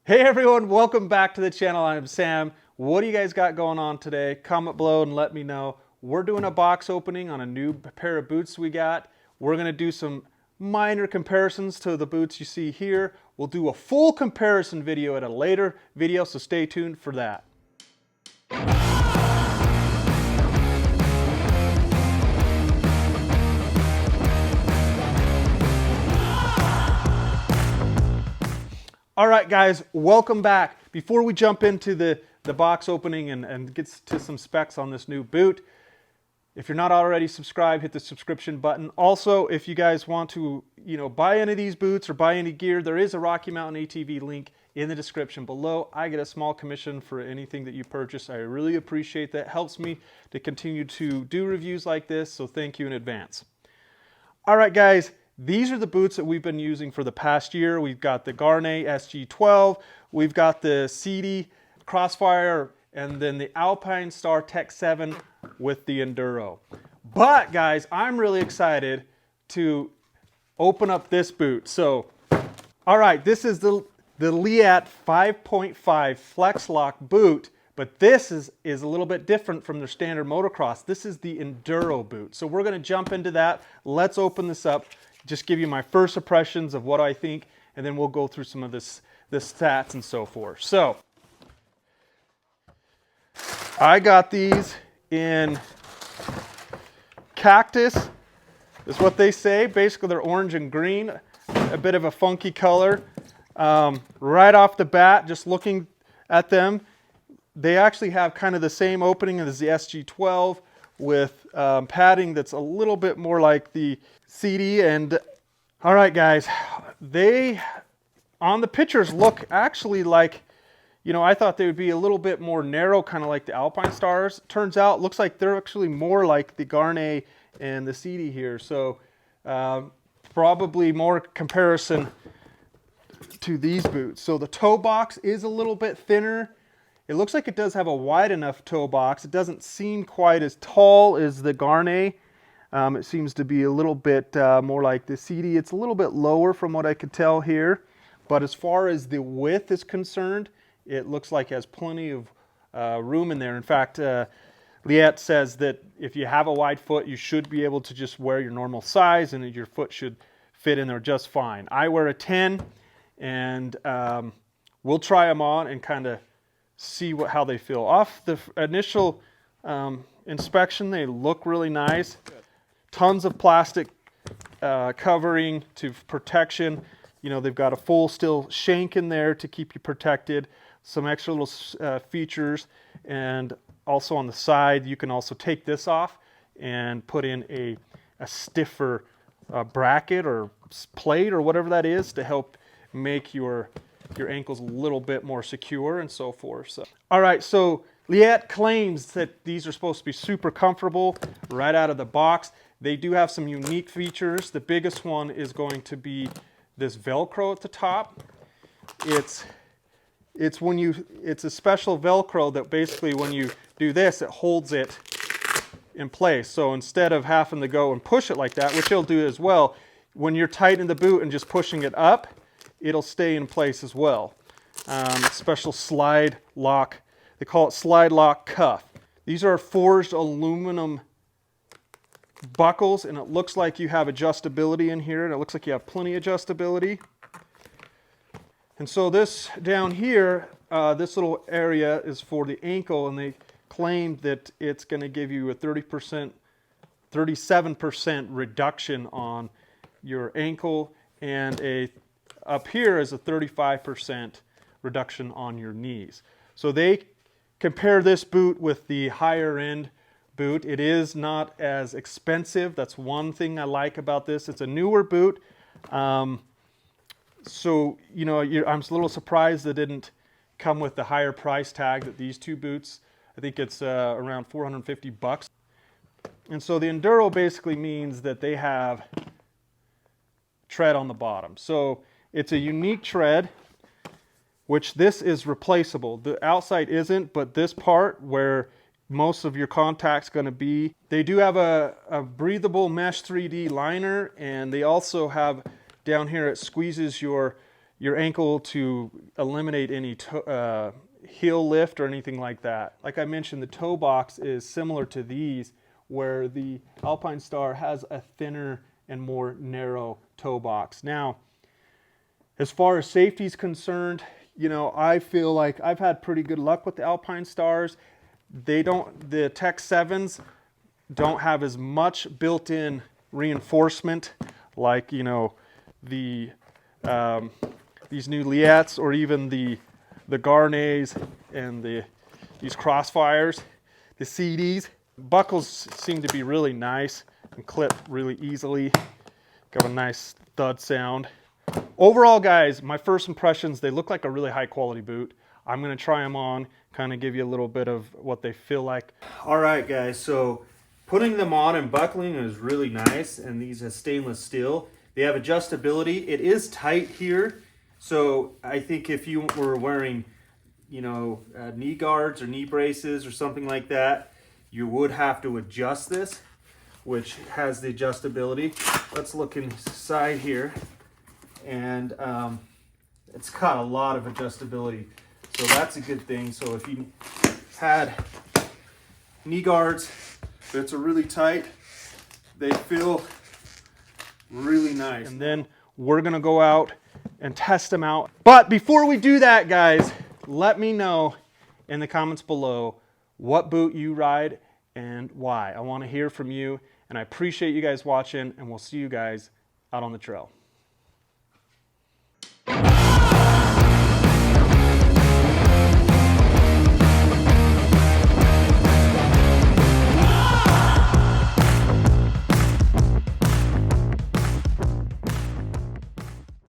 Hey everyone, welcome back to the channel. I'm Sam. What do you guys got going on today? Comment below and let me know. We're doing a box opening on a new pair of boots we got. We're going to do some minor comparisons to the boots you see here. We'll do a full comparison video at a later video, so stay tuned for that. All right, guys, welcome back. Before we jump into the box opening and get to some specs on this new boot, if you're not already subscribed, hit the subscription button. Also, if you guys want to, buy any of these boots or buy any gear, there is a Rocky Mountain ATV link in the description below. I get a small commission for anything that you purchase. I really appreciate that. It helps me to continue to do reviews like this, so thank you in advance. All right, guys. These are the boots that we've been using for the past year. We've got the Gaerne SG12, we've got the SIDI Crossfire, and then the Alpinestars Tech 7 with the Enduro. But guys, I'm really excited to open up this boot. So, all right, this is the Leatt 5.5 Flexlock boot, but this is a little bit different from their standard motocross. This is the Enduro boot. So we're gonna jump into that. Let's open this up. Just give you my first impressions of what I think, and then we'll go through some of the stats and so forth. So, I got these in cactus, is what they say. Basically, they're orange and green, a bit of a funky color. Right off the bat, just looking at them, they actually have kind of the same opening as the SG12 with padding that's a little bit more like the SIDI. And all right, guys, they on the pictures look actually like, I thought they would be a little bit more narrow, kind of like the Alpinestars. Turns out, looks like they're actually more like the Gaerne and the SIDI here. So probably more comparison to these boots. So the toe box is a little bit thinner. It looks like it does have a wide enough toe box. It doesn't seem quite as tall as the Gaerne. It seems to be a little bit more like the SIDI. It's a little bit lower from what I could tell here. But as far as the width is concerned, it looks like it has plenty of room in there. In fact, Leatt says that if you have a wide foot, you should be able to just wear your normal size and your foot should fit in there just fine. I wear a 10, and we'll try them on and kind of see how they feel. Off the initial inspection, they look really nice. Tons of plastic covering to protection. They've got a full steel shank in there to keep you protected. Some extra little features, and also on the side, you can also take this off and put in a stiffer bracket or plate or whatever that is to help make your ankles a little bit more secure and so forth. So, all right, so Leatt claims that these are supposed to be super comfortable right out of the box. They do have some unique features. The biggest one is going to be this Velcro at the top. It's a special Velcro that basically when you do this, it holds it in place. So instead of having to go and push it like that, which it'll do as well, when you're tightening the boot and just pushing it up, it'll stay in place as well. Special slide lock. They call it slide lock cuff. These are forged aluminum buckles, and it looks like you have adjustability in here, and it looks like you have plenty of adjustability. And so this down here, this little area is for the ankle, and they claim that it's going to give you a 37% reduction on your ankle, and up here is a 35% reduction on your knees. So they compare this boot with the higher end boot. It is not as expensive. That's one thing I like about this. It's a newer boot. So, I'm a little surprised they didn't come with the higher price tag that these two boots. I think it's around 450 bucks. And so the Enduro basically means that they have tread on the bottom. So it's a unique tread, which this is replaceable. The outside isn't, but this part where most of your contact's going to be, they do have a breathable mesh 3D liner, and they also have down here, it squeezes your your ankle to eliminate any heel lift or anything like that. Like I mentioned, the toe box is similar to these, where the Alpinestars has a thinner and more narrow toe box. Now, as far as safety is concerned, you know, I feel like I've had pretty good luck with the Alpinestars. The Tech 7s don't have as much built-in reinforcement like, you know, these new Leatts or even the Gaerne and these Crossfires, the SIDIs. Buckles seem to be really nice and clip really easily. Got a nice thud sound. Overall, guys, my first impressions, they look like a really high quality boot. I'm gonna try them on, kind of give you a little bit of what they feel like. All right, guys, so putting them on and buckling is really nice, and these are stainless steel. They have adjustability. It is tight here, so I think if you were wearing, you know, knee guards or knee braces or something like that, you would have to adjust this, which has the adjustability. Let's look inside here, and it's got a lot of adjustability, so that's a good thing. So if you had knee guards, it's a really tight, they feel really nice. And then we're gonna go out and test them out. But before we do that, guys, let me know in the comments below what boot you ride and why. I want to hear from you, and I appreciate you guys watching, and we'll see you guys out on the trail.